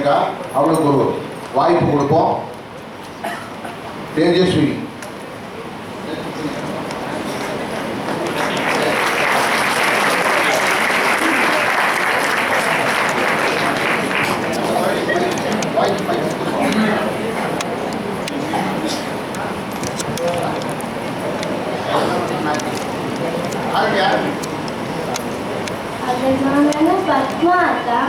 பண்ணியிருக்கா. அவளுக்கு ஒரு வாய்ப்பு கொடுப்போம். தேஜஸ்வி. पद्मातं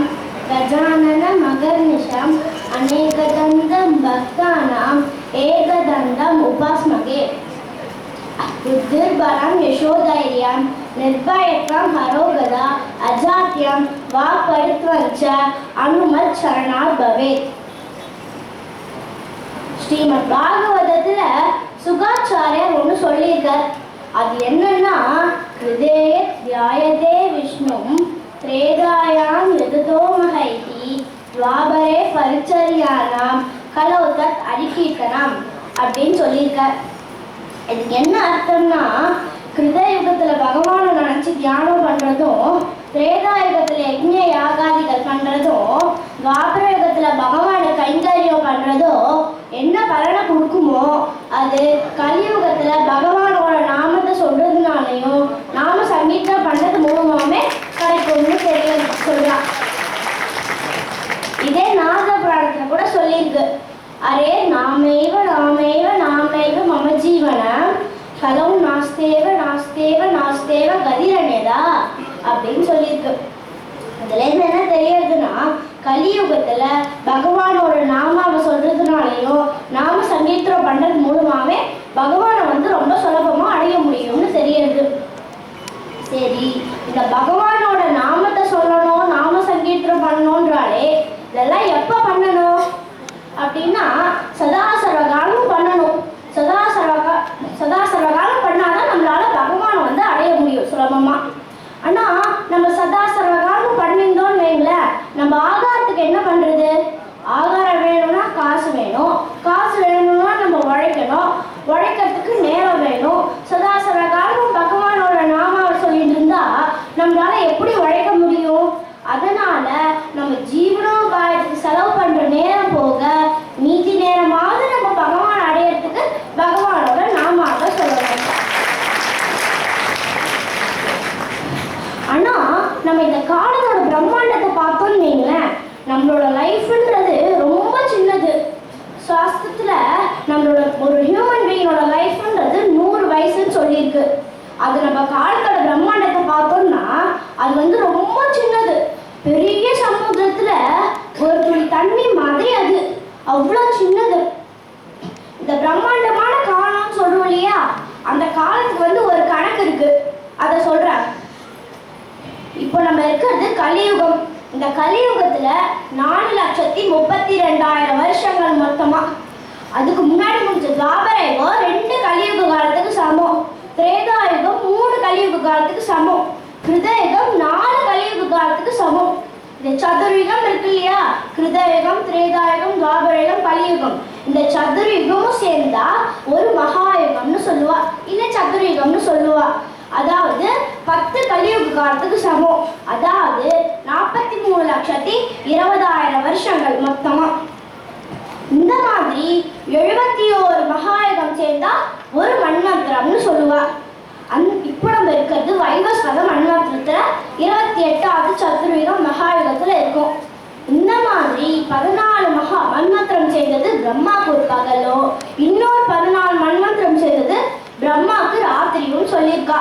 गजानन मगर्निशम् अनेकदन्तं भक्तानाम् एकदन्तम् उपास्महे बुद्धिर्बलं यशोधैर्यं निर्भयत्वं हरोगदा अजात्यं वाक्पटुत्वं च अनुमत् शरणात् भवेत्. ஸ்ரீமத் பாகவதத்துல சுகாச்சாரியர் ஒன்று சொல்லியிருக்கார். அது என்னன்னா, ஹிருதய தியாயதே விஷ்ணும் திரேதாயாம் யததோ மகைதி துவாபரே பரிச்சரியானாம் கலோ தத் அரிகீர்த்தனம் அப்படின்னு சொல்லியிருக்கார். இதுக்கு என்ன அர்த்தம்னா, கிருதயுகத்துல பகவானை நினைச்சு தியானம் பண்றதும், திரேதாயுகத்துல யஜ்ஞ யாகாதிகள் பண்றதும், துவாபர யுகத்துல பகவானை கைங்கரியம் பண்றதும் என்ன பலனை கொடுக்குமோ அது கலியுகத்துல பகவானோட நாமத்தை சொல்றதுனாலையும் நாம சங்கீதம் பண்றது மூலமாவே கிடைக்கும்னு தெரிய சொல்றான். இதே நாக புராணத்துல கூட சொல்லியிருக்கு. அரே நாமேவ நாமேவ நாமேவ மம ஜீவனம் கலவு நாஸ்தேவ நாஸ்தேவ நாஸ்தேவ கதிரனேதா அப்படின்னு சொல்லியிருக்கு. இதுல இருந்து என்ன தெரியுதுன்னா, கலியுகத்துல பகவானோட நாமாவை சொல்றதுனாலையும் நாம சங்கீர்த்தனம் பண்றது மூலமாவே பகவானை ரொம்ப சுலபமா அடைய முடியும்னு தெரியுது. சரி, இந்த பகவானோட நாமத்தை சொல்லணும், நாம சங்கீர்த்தனம் பண்ணணும்ன்றாலே இதெல்லாம் எப்ப பண்ணணும் அப்படின்னா, சதா சர்வகாலம் பண்ணணும். சதா சர்வகாலம் பண்ணாதான் நம்மளால பகவானை அடைய முடியும் சுலபமா. ஆனா நம்ம சதா சர்வகாலம் பண்ணிருந்தோம்னு வைங்களேன், நம்ம ஆகாரத்துக்கு என்ன பண்றது? ஆகாரம் வேணும்னா காசு வேணும், காசு வேணும்னா நம்ம உழைக்கணும், உழைக்கிறதுக்கு நேரம் வேணும். சதா சர்வகாலம் பகவானோட நாமாவை சொல்லிட்டு இருந்தா நம்மளால எப்படி உழைக்க முடியும்? அதனால நம்ம ஜீவனோபாயத்துக்கு செலவு பண்ற நேரம் போக மீதி நேரமாவது நம்ம பகவான் அடையறதுக்கு பகவானோட நாமாவை சொல்லணும். ஆனா நம்ம இந்த காலத்தோட பிரம்மாண்டத்தை பார்த்தோம்னு வைங்களேன், நம்மளோட லைஃப்ன்றது ரொம்ப சின்னது. சாஸ்திரத்துல நம்மளோட ஒரு ஹியூமன் பீயிங்கோட லைஃப்ன்றது 100 வயசுன்னு சொல்லியிருக்கு. அது நம்ம காலத்தோட பிரம்மாண்டத்தை பார்த்தோம்னா அது ரொம்ப சின்னது. பெரிய சமுத்திரத்துல ஒரு துளி தண்ணி மாதிரி அது அவ்வளோ சின்னது. இந்த பிரம்மாண்டமான காலம்னு சொல்றோம் இல்லையா, அந்த காலத்துக்கு ஒரு கணக்கு இருக்கு. அதை சொல்றேன். இப்போ நம்ம இருக்கிறது கலியுகம். இந்த கலியுகத்துல 4,32,000 வருஷங்கள் மொத்தமா. அதுக்கு முன்னாடி முடிச்ச துவாபர யுகம் 2 கலியுக காலத்துக்கு சமம், திரேதாயுகம் 3 கலியுக காலத்துக்கு சமம், கிருதயுகம் 4 கலியுக காலத்துக்கு சமம். இந்த சதுர்யுகம் இருக்கு இல்லையா, கிருதயுகம், திரேதாயுகம், துவாபரயுகம், கலியுகம். இந்த சதுர்யுகமும் சேர்ந்தா ஒரு மகாயுகம்னு சொல்லுவா, இல்ல சதுர்யுகம்னு சொல்லுவா. அதாவது 10 கலியுக காலத்துக்கு சமம். அதாவது 43,20,000 வருஷங்கள் மொத்தமா. இந்த மாதிரி 71 மகாயுகம் சேர்ந்தா ஒரு மன்வந்திரம்னு சொல்லுவா. இப்போ நம்ம இருக்கிறது வைவஸ்வத மன்வந்திரத்துல 28வது சதுர்யுகம் மகாயுகத்துல இருக்கும். இந்த மாதிரி 14 மன்வந்திரம் சேர்ந்தது பிரம்மாவுக்கு ஒரு பகலோ, இன்னொரு 14 மன்வந்திரம் சேர்ந்தது பிரம்மாவுக்கு ராத்திரியும் சொல்லியிருக்கா.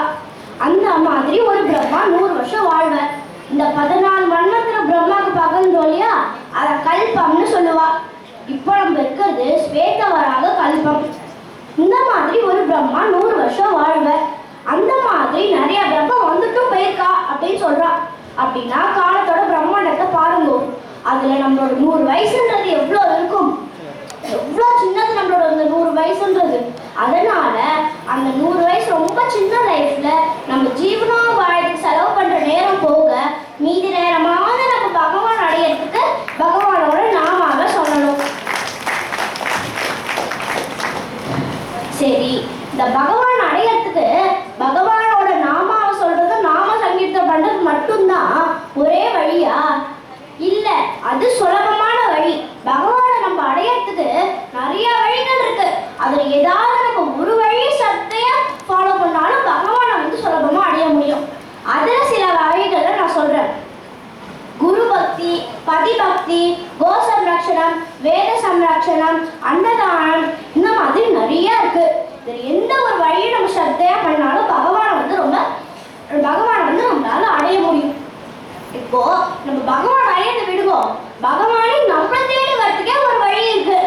அந்த மாதிரி ஒரு பிரம்மா 100 வருஷம் வாழ்வார். இந்த 14 மன்வந்திரம் பிரம்மாவுக்கு பகல் இல்லையா, அத கல்பம்னு சொல்லுவா. இப்போ நம்ம இருக்கிறது ஸ்வேதவராக கல்பம். இந்த மாதிரி ஒரு பிரம்மா 100 வருஷம் வாழ்வார். அந்த மாதிரி நிறைய பிரம்மா வந்துட்டும் போயிருக்கா அப்படின்னு சொல்றா. அப்படின்னா காலத்தோட பிரம்மாண்டத்தை பாருங்க. அதுல நம்மளோட 100 வயசுன்றது எவ்வளவு இருக்கும், எவ்வளவு சின்னது நம்மளோட அந்த 100 வயசுன்றது. அதனால அந்த 100 வயசு ரொம்ப சின்ன லைஃப்ல நம்ம ஜீவனோபாயத்துக்கு செலவு பண்ற நேரம் போக மீதி நேரமாவது நம்ம பகவான் அடையறதுக்கு பகவானோட நாமாவை சொல்லணும். சரி, இந்த பகவான் அடையறதுக்கு பகவானோட நாமாவை சொல்றது, நாம சங்கீர்த்தம் பண்றது மட்டும்தான் ஒரே வழியா? இல்ல, அது சுலபமான வழி. பக்தி, கோ சம்ரக்ஷணம், வேத சம்ரக்ஷணம், அன்னதானம், இந்த மாதிரி நிறைய இருக்கு. இது எந்த ஒரு வழியை நம்ம ஸ்ரத்தையா பண்ணாலும் பகவானை வந்து நம்மளால அடைய முடியும். இப்போ நம்ம பகவான் அடையதை விடுவோம், பகவானை நம்மளை தேடி வரதுக்கே ஒரு வழி இருக்கு.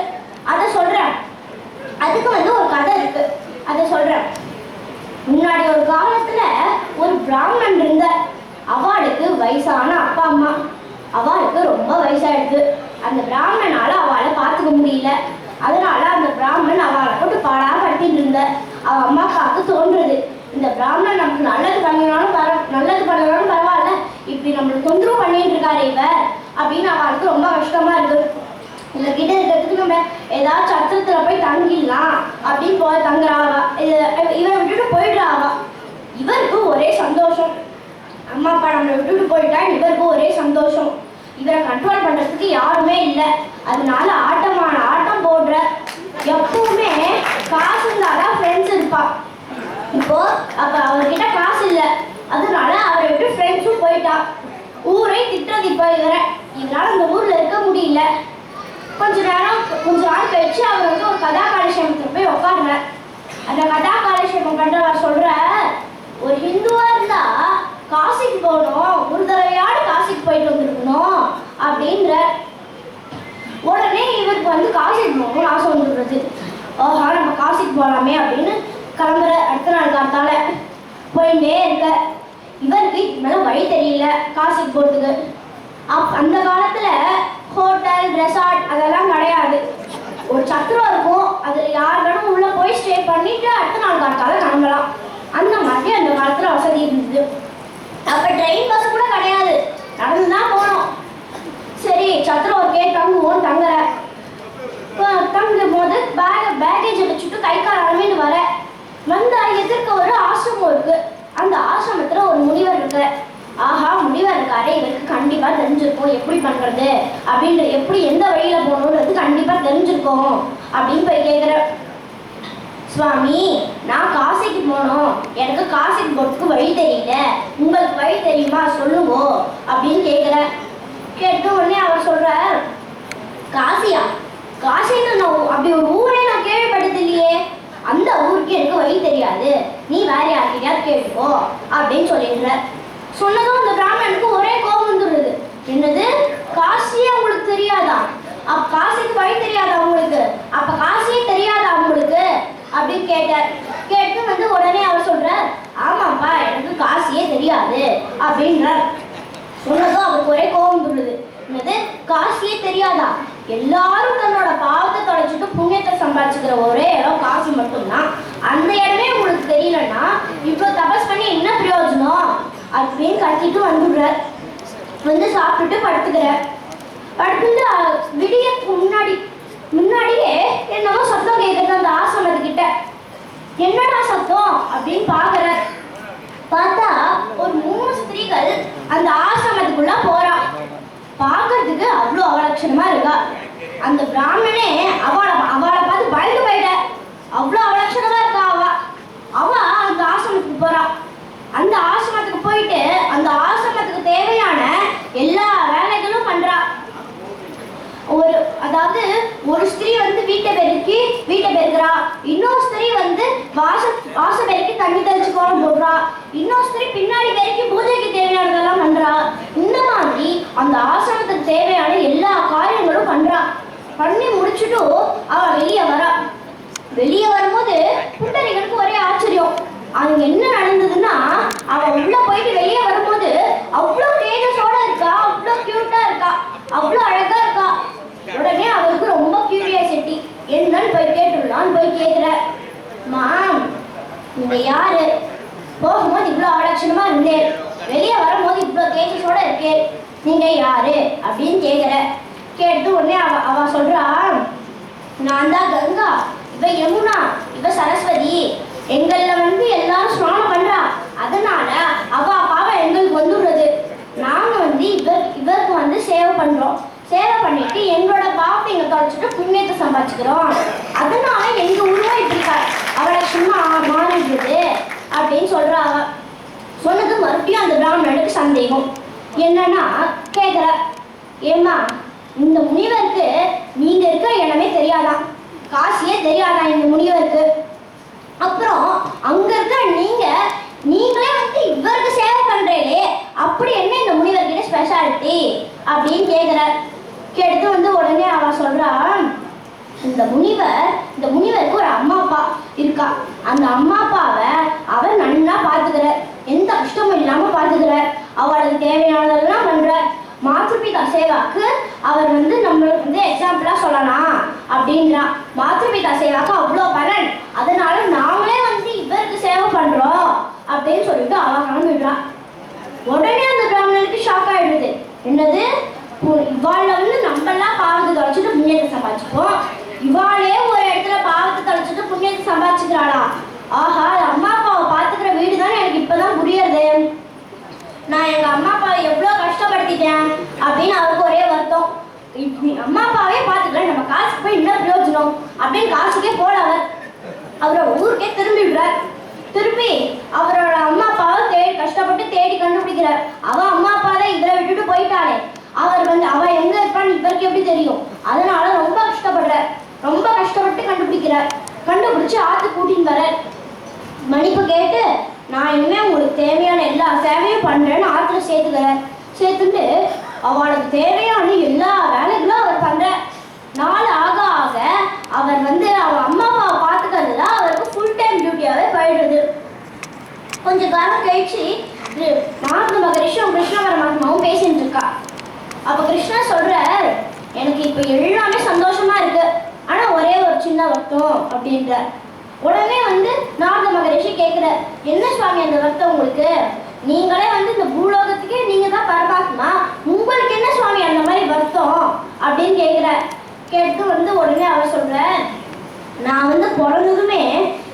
அதை சொல்றேன். அதுக்கு வந்து ஒரு கதை இருக்கு, அதை சொல்றேன். முன்னாடி ஒரு காலத்துல ஒரு பிராமணன் இருந்த, அவளுக்கு வயசான அப்பா அம்மா, அவளுக்கு ரொம்ப வயசாயிடுது. அந்த பிராமணனால அவளை பார்த்துக்க முடியல. அதனால அந்த பிராமணன் அவளை போட்டு பாடா படுத்திட்டு இருந்த. அவ அம்மா அப்பாவுக்கு தோன்றது, இந்த பிராமணன் நமக்கு நல்லது பண்ணாலும் பரவாயில்ல, இப்படி நம்மளுக்கு தொந்தரவு பண்ணிட்டு இருக்காரு இவர் அப்படின்னு அவளுக்கு ரொம்ப கஷ்டமா இருக்கு. இவர்கிட்ட இருக்கிறதுக்கு நம்ம ஏதாவது சத்திரத்துல போய் தங்கிடலாம் அப்படின்னு போய் தங்குறாவா, இவரை விட்டுட்டு போயிடுறாவா. இவருக்கு ஒரே சந்தோஷம், அம்மா அப்பா நம்மளை விட்டுட்டு போயிட்டா இவருக்கு ஒரே சந்தோஷம். இவரை கண்ட்ரோல் பண்றதுக்கு யாருமே இல்லை. அதனால ஆட்டமான ஆட்டம் போடுற, எப்பவுமே காசு இருந்தாதான் ஃப்ரெண்ட்ஸ் இருப்பா. இப்போ அப்ப அவர்கிட்ட காசு இல்லை, அதனால அவரை விட்டு ஃப்ரெண்ட்ஸும் போயிட்டா. ஊரே திட்டுறது இப்போ இவரால் அந்த ஊர்ல இருக்க முடியல. கொஞ்ச நாள் கழிச்சு அவர் வந்து ஒரு கதா காலட்சேபத்துல போய் உட்காடுறார். அந்த கதா காலட்சேபம் பண்றவர் சொல்ற, ஒரு ஹிந்துவா இருந்தா காசிக்கு போகணும், ஒரு தடவையாவது காசிக்கு போயிட்டு வந்துருக்கணும் அப்படின்ற. உடனே இவருக்கு வந்து காசிக்கு போகணும்னு ஆசை வந்துடுறது. ஓஹா நம்ம காசிக்கு போகலாமே அப்படின்னு கிளம்புற. அடுத்த நாள் காத்தால போயிட்டே இருக்க. இவருக்கு மேல வழி தெரியல காசிக்கு போறதுக்கு. அந்த காலத்துல ஹோட்டல் ரெசார்ட் அதெல்லாம் கிடையாது. ஒரு சத்திரம் இருக்கும், அதுல யார் வேணும் உள்ள போய் ஸ்டே பண்ணிட்டு அடுத்த நாள் காத்தால கிளம்பலாம். அந்த மாதிரி அந்த காலத்துல வசதி இருந்தது. அப்ப ட்ரெயின் பஸ் கூட கிடையாது, நடந்துதான் போனோம். சரி சத்திரம் ஒரு தங்குவோம். தங்கும் போது பேகேஜை வச்சுட்டு கை கால் அளவிட்டு வர வந்தா எதிர்க்க ஒரு ஆசிரமம் இருக்கு. அந்த ஆசிரமத்துல ஒரு முனிவர் இருக்கு. ஆஹா முனிவர் இருக்காரு, இவருக்கு கண்டிப்பா தெரிஞ்சிருக்கும் எப்படி பண்றது அப்படின்னு, எப்படி எந்த வழியில போகணுன்றது கண்டிப்பா தெரிஞ்சிருக்கும் அப்படின்னு போய் கேட்குற. சுவாமி நான் காசிக்கு போகணும், எனக்கு காசிக்கு போறதுக்கு வழி தெரியல, உங்களுக்கு வழி தெரியுமா சொல்லுங்க அப்படின்னு கேட்குற. கேட்ட உடனே அவர் சொல்ற, காசியா? காசின்னு நான் அப்படி ஒரு ஊரே நான் கேள்விப்பட்டது இல்லையே, அந்த ஊருக்கு எனக்கு வழி தெரியாது, நீ வேற யார்கிட்டயாவது கேட்டுக்கோ அப்படின்னு சொல்லிடுற. சொன்னதும் அந்த பிராமணனுக்கு ஒரே கோபம் வந்துடுது. என்னது, காசியே உங்களுக்கு தெரியாதா? காசிக்கு வழி தெரியாதா உங்களுக்கு? அப்ப காசியே தெரியாதா உங்களுக்கு அப்படின்னு கேட்டார். கேட்டு வந்து உடனே அவர் சொல்ற, ஆமாப்பா எனக்கு காசியே தெரியாது அப்படின்றார். சொன்னதும் அவருக்கு ஒரே கோபம் வந்துடுது. என்னது, காசியே தெரியாதா? எல்லாரும் தன்னோட பாவத்தை தொலைச்சிட்டு புண்ணியத்தை சம்பாதிச்சுக்கிற ஒரே இடம் காசி மட்டும்தான். அந்த இடமே உங்களுக்கு தெரியலன்னா இவ்வளவு தபஸ் பண்ணி என்ன பிரயோஜனம் அப்படின்னு கட்டிட்டு வந்துடுறார். வந்து சாப்பிட்டுட்டு படுத்துக்கிறார். படுத்துட்டு விடியக்கு முன்னாடியே என்னவோ சத்தம் கேட்குறது அந்த ஆசிரமத்துக்கிட்ட. என்னடா சத்தம் அப்படின்னு பாக்குற. பார்த்தா ஒரு 3 ஸ்திரீகள் அந்த ஆசிரமத்துக்குள்ள போறா. பார்க்கறதுக்கு அவ்வளோ அவலட்சணமா இருக்கா. அந்த பிராமணனே அவளை பார்த்து பயந்து போயிட்ட. அவ்வளோ அவலட்சணமா இருக்கா அவ அந்த ஆசிரமத்துக்கு போறா. அந்த ஆசிரமத்துக்கு போயிட்டு அந்த ஆசிரமத்துக்கு தேவையான எல்லா வேலைகளும் பண்றா. அதாவது ஒரு ஸ்திரீ வந்து வீட்டை பெருக்கிறா, இன்னொரு ஸ்திரீ வந்து வாச பெருக்கி தண்ணி தெளிச்சு கோலம் போடுறா, இன்னொரு ஸ்திரீ பின்னாடி பெருக்கி பூஜைக்கு தேவையானதெல்லாம் பண்றா. இந்த மாதிரி அந்த ஆசிரமத்துக்கு தேவையான எல்லா காரியங்களும் பண்றா. பண்ணி முடிச்சுட்டு அவ வெளியே வரும்போது புண்டரிகளுக்கு ஒரே ஆச்சரியம். அங்க என்ன நடந்ததுன்னா, அவ உள்ள போயிட்டு வெளியே வரும்போது அவ்வளோ தேஜஸோட இருக்கா, அவ்வளோ கியூட்டா இருக்கா, அவ்வளோ அழகா இருக்கா. உடனே அவருக்கு ரொம்ப கியூரியாசிட்டி, என்னன்னு போய் கேட்கிற. மாம் நீங்க யாரு? போகும்போது இவ்வளோ அவலட்சணமா இருந்தேன், வெளியே வரும்போது இவ்வளோ தேஜஸோட இருக்கேன், நீங்க யாரு அப்படின்னு கேட்குற. கேட்டு உடனே அவ சொல்றா, நான் தான் கங்கா, இவ யமுனா, இவ சரஸ்வதி, எங்கள்ல வந்து எல்லாரும் ஸ்நானம் பண்றா, அதனால அவ அப்பாவை எங்களுக்கு வந்துடுறது. நாங்க வந்து இவருக்கு வந்து சேவை பண்றோம், சேவை பண்ணிட்டு எங்களோட பாவத்தை இங்க தொலைச்சிட்டு புண்ணியத்தை சம்பாதிச்சுக்கிறோம், அதனால எங்க உருவம் இப்படி அவளை சும்மா மாறிடுது அப்படின்னு சொல்றா. அவ சொன்னது மறுபடியும் அந்த பிராமணனுக்கு சந்தேகம். என்னன்னா கேட்குற, ஏம்மா இந்த முனிவருக்கு நீங்க இருக்கிற இடமே தெரியாதான், காசியே தெரியாதான் இந்த முனிவருக்கு. அப்புறம் அங்க இருக்கிற நீங்களே வந்து இவருக்கு சேவை பண்றீங்களே, அப்படி என்ன இந்த முனிவர்கிட்ட ஸ்பெஷாலிட்டி அப்படின்னு கேட்கிறார். கேட்டு வந்து உடனே அவ சொல்றா, இந்த முனிவருக்கு ஒரு அம்மா அப்பா இருக்கா. அந்த அம்மா அப்பாவை அவர் நன்னா பார்த்துக்கிறார், எந்த கஷ்டமும் இல்லாம பார்த்துக்கிறார், அவளுக்கு தேவையானதெல்லாம் பண்றார். மாத்ருபிதா சேவாக்கு அவர் வந்து நம்மளுக்கு வந்து எக்ஸாம்பிளா சொல்லலாம் அப்படின்றா. மாத்ருபிதா சேவாக்கு அவ்வளோ பலன், அதனால நாமளே வந்து இவருக்கு சேவை பண்றோம் அப்படின்னு சொல்லிட்டு அவ கிளம்பிடுறா. உடனே அந்த பிராமணனுக்கு ஷாக் ஆயிடுது. என்னது, இவாள வந்து நம்மளாம் பாவத்தை தொலைச்சிட்டு புண்ணியத்தை சம்பாதிச்சுப்போம், இவாளே ஒரு இடத்துல பாவத்தை தொலைச்சிட்டு புண்ணியத்தை சம்பாதிச்சுக்கிறாளா? ஆஹா, அம்மா அப்பாவை பார்த்துக்கிற வீடு தானே எனக்கு இப்பதான் புரியுது. நான் எங்க அம்மா அப்பாவை எவ்வளவு கஷ்டப்படுத்திட்டேன் அப்படின்னு அவருக்கு ஒரே வருத்தம். அம்மா அப்பாவே பார்த்துக்கல, நம்ம காசுக்கு போய் என்ன பிரயோஜனம் அப்படின்னு காசுக்கே போல அவரோட ஊருக்கே திரும்பிடுறார். திருப்பி அவரோட அம்மா அப்பாவை கஷ்டப்பட்டு தேடி கண்டுபிடிக்கிறார். அவ அம்மா அப்பா தான் இவரை விட்டுட்டு போயிட்டாளே, அவ எங்க இருப்பான்னு இவருக்கு எப்படி தெரியும்? அதனால ரொம்ப கஷ்டப்படுறார். ரொம்ப கஷ்டப்பட்டு கண்டுபிடிக்கிறார். கண்டுபிடிச்சு ஆத்து கூட்டின்னு வர மன்னிப்பு கேட்டு, நான் இனிமே உங்களுக்கு தேவையான எல்லா சேவையும் பண்றேன்னு ஆத்துல சேர்த்துக்கிறார். சேர்த்துட்டு அவளுக்கு தேவையான எல்லா வேலைகளும் அவர் பண்ற. நாள் ஆக ஆக அவர் வந்து அவ அம்மா அப்பாவை பார்த்துக்கிறதுல அவருக்கு ஃபுல் டைம் டியூட்டியாவே போயிடுது. கொஞ்ச காலம் கழிச்சு நாரத மகரிஷியும் கிருஷ்ண பரமாத்மாவும் பேசிட்டு இருக்கா. அப்ப கிருஷ்ணா சொல்ற, எனக்கு இப்ப எல்லாமே சந்தோஷமா இருக்கு, ஆனா ஒரே ஒரு சின்ன வருத்தம் அப்படின்ற. உடனே வந்து நாரத மகரிஷி கேட்கிற, என்ன சுவாமி அந்த வருத்தம் உங்களுக்கு? நீங்களே வந்து இந்த பூலோகத்துக்கே நீங்க தான் பரமாத்மா, உங்களுக்கு என்ன சுவாமி அந்த மாதிரி வருத்தம் அப்படின்னு கேட்கிற. கேட்டு வந்து உடனே அவர் சொல்ற, நான் வந்து பிறந்ததுமே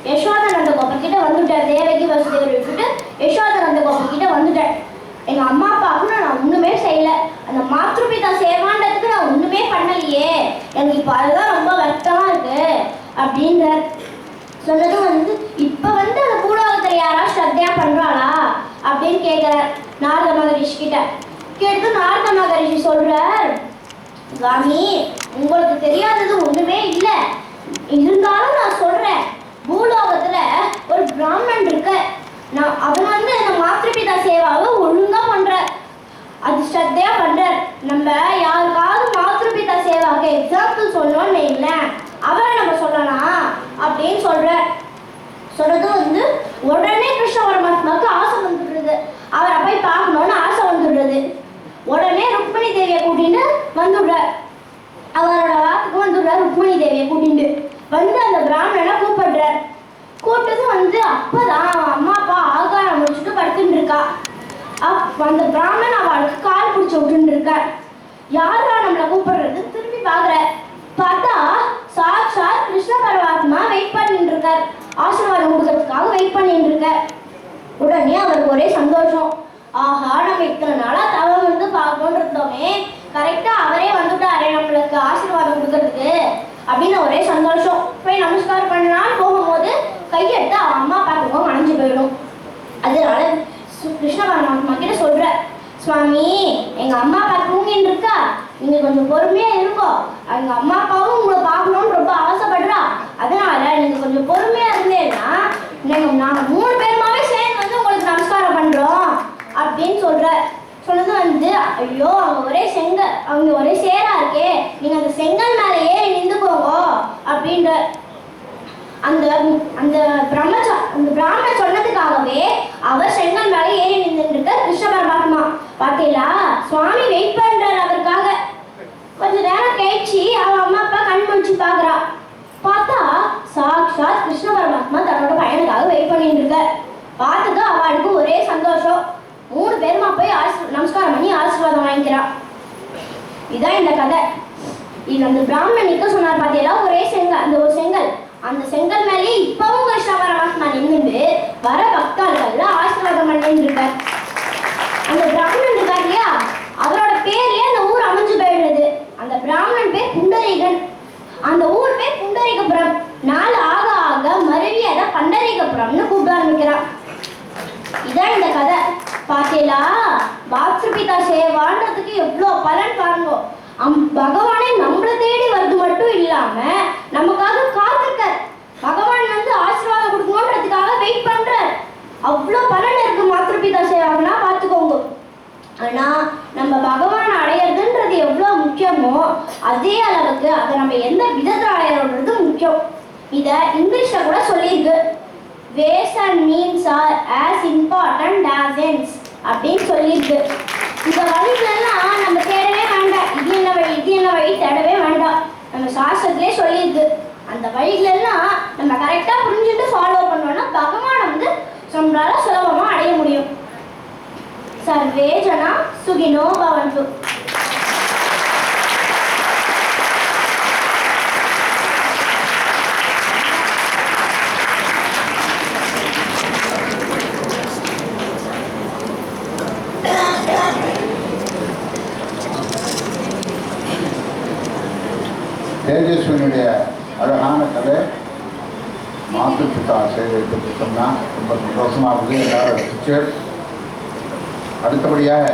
யசோதனந்த கோபக்கிட்ட வந்துட்டேன். தேவகி வசுதேவர் விட்டுட்டு யசோதனந்த கோபக்கிட்ட வந்துட்டேன். எங்க அம்மா அப்பாவுக்கு நான் ஒண்ணுமே செய்யல, அந்த மாத்ருபிதா சேவாண்டதுக்கு நான் ஒண்ணுமே பண்ணலையே, எனக்கு இப்ப அதுதான் ரொம்ப வருத்தமா இருக்கு அப்படின்ற சொன்னது. வந்து இப்ப வந்து அந்த பூலோகத்துல யாரா ஸ்ரத்தையா பண்றாளா அப்படின்னு கேட்கிற நாரத மகரிஷி கிட்ட. கேட்டு நாரத மகரிஷி சொல்றார், சுவாமி உங்களுக்கு தெரியாதது ஒண்ணுமே இல்ல, இருந்தாலும் நான் சொல்றேன். பூலோகத்துல ஒரு பிராமணன் இருக்க, அவன் வந்து அந்த மாத்ருபிதா சேவாவை ஒழுங்கா பண்ற, அது ஸ்ரத்தையா பண்ற. நம்ம யாருக்காவது மாத்ருபிதா சேவாவுக்கு எக்ஸாம்பிள் சொல்லணும்னு இல்லை, அவரை நம்ம சொல்லலாம் அப்படின்னு சொல்றது. வந்து உடனே கிருஷ்ண பரமாத்மாவுக்கு ஆசை வந்துடுறது, அவரை போய் பார்க்கணும்னு ஆசை வந்துடுறது. உடனே ருக்மணி தேவியை கூட்டிட்டு வந்துடுற, அவரோட வாக்குக்கு வந்துடுற. ருக்மணி தேவியை கூட்டிட்டு வந்து அந்த பிராமணனை கூப்பிடுறார். கூப்பிட்டது வந்து அப்பதான் அம்மா அப்பா ஆகாரம் முடிச்சுட்டு படுத்துட்டு இருக்கா. அந்த பிராமணன் அவளுக்கு கால் பிடிச்சு விட்டுட்டு இருக்க. யாரா நம்மளை கூப்பிடுறது திரும்பி பார்த்தா சாட்சாத் கிருஷ்ண பரமாத்மா வெயிட் பண்ணிட்டு இருக்கார், ஆசீர்வாதம் கொடுக்கறதுக்காக வெயிட் பண்ணிட்டு இருக்கார். உடனே அவருக்கு ஒரே சந்தோஷம். ஆஹா, நம்ம இத்தனை நாளா தவம் வந்து பார்க்கணும்னு இருந்தோமே, கரெக்டா அவரே வந்துட்டாரே நம்மளுக்கு ஆசீர்வாதம் கொடுக்கறதுக்கு அப்படின்னு ஒரே சந்தோஷம். போய் நமஸ்காரம் பண்ணலான்னு போகும்போது கையெடுத்து அவன் அம்மா அப்பாவுக்கும் அணைஞ்சு போயிடும். அதனால கிருஷ்ண பரமாத்மா கிட்ட சொல்ற, சுவாமி எங்க அம்மா அப்பா தூங்கின்னு இருக்கா, நீங்க கொஞ்சம் பொறுமையா இருக்கோம், எங்க அம்மா அப்பாவும் உங்களை பார்க்கணும்னு ரொம்ப ஆசைப்படுறா, அதனால நீங்க கொஞ்சம் பொறுமையா இருந்தேன்னா நாங்க 3 பேருமாவே சேர்ந்து வந்து உங்களுக்கு நமஸ்காரம் பண்றோம் அப்படின்னு சொன்னது. வந்து ஐயோ அவங்க ஒரே சேரா இருக்கே, நீங்க அந்த செங்கல் மேல ஏறி நின்றுக்கோங்க அப்படின்ற. அந்த பிராமணன் சொன்னதுக்காகவே அவர் செங்கல் மேல ஏறி நின்றுட்டு இருக்க கிருஷ்ண பரமாத்மா. பாத்தீங்களா, சுவாமி வெயிட் பண்றாரு அவருக்காக. கொஞ்ச நேரம் கழிச்சு அவ அம்மா அப்பா கண் முடிச்சு பாக்குறா. பார்த்தா சாக்ஷாத் கிருஷ்ண பரமாத்மா தன்னோட பையனுக்காக வெயிட் பண்ணிட்டு இருக்க. பார்த்தது அவளுக்கு ஒரே சந்தோஷம். 3 பேருமா போய் நமஸ்காரம் பண்ணி ஆசீர்வாதம் வாங்கிக்கிறான். இதான் இந்த கதை. இது அந்த பிராமணன் நிக்க சொன்னார் பாத்தீங்களா, ஒரே செங்கல், அந்த செங்கல் மேலேயே இப்பவும் கிருஷ்ண பரமாத்மா நின்றுட்டு வர பக்தர்கள்ல ஆசீர்வாதம் பண்ணிட்டு இருக்கார். அந்த பிராமணன் இருக்கார் இல்லையா, அவரோட பேர்லயே அந்த ஊர் அமைஞ்சு போயிடுறது. அந்த பிராமணன் பேர் புண்டரீகன், அந்த ஊர் பேர் புண்டரீகபுரம். நாள் ஆக ஆக மருவி அதை பண்டரீகபுரம்னு கூப்பிட ஆரம்பிக்கிறான். இதான் இந்த கதை. பாத்தீங்களா, மாத்ருபிதா சேவான்றதுக்கு எவ்வளோ பலன் பாருங்க. பகவானே நம்மளை தேடி வருது மட்டும் இல்லாம நமக்காக காத்திருக்கார். பகவான் வந்து ஆசீர்வாதம் கொடுக்கணுன்றதுக்காக வெயிட் பண்றார். அவ்வளோ பலன் இருக்கு மாத்ருபிதா சேவாகனா பார்த்துக்கோங்க. ஆனா நம்ம பகவான் அடையிறதுன்றது எவ்வளவு முக்கியமோ அதே அளவுக்கு அதை நம்ம எந்த விதத்துல அடையறோன்றது முக்கியம். இத இங்கிலீஷ்ல கூட சொல்லியிருக்கு. ways and means are as important as ends அப்படின்னு சொல்லியிருக்கு. இந்த வழிகளெல்லாம் நம்ம தேடவே வேண்டாம். இது என்ன வழி தேடவே வேண்டாம். நம்ம சாஸ்திரத்திலே சொல்லியிருக்கு. அந்த வழிகளெல்லாம் நம்ம கரெக்டா புரிஞ்சுட்டு ஃபாலோ பண்ணோம்னா பகவானை வந்து நம்மளால சுலபமா அடைய முடியும். சர்வே ஜனா சுகினோ பவந்து. தேஜஸ்வினுடைய அழகான கதை மாத்து பிதா சேவை பற்றி சொன்னால் ரொம்ப சந்தோஷமாக இருக்குது. எல்லாரும் ரசிச்சு அடுத்தபடியாக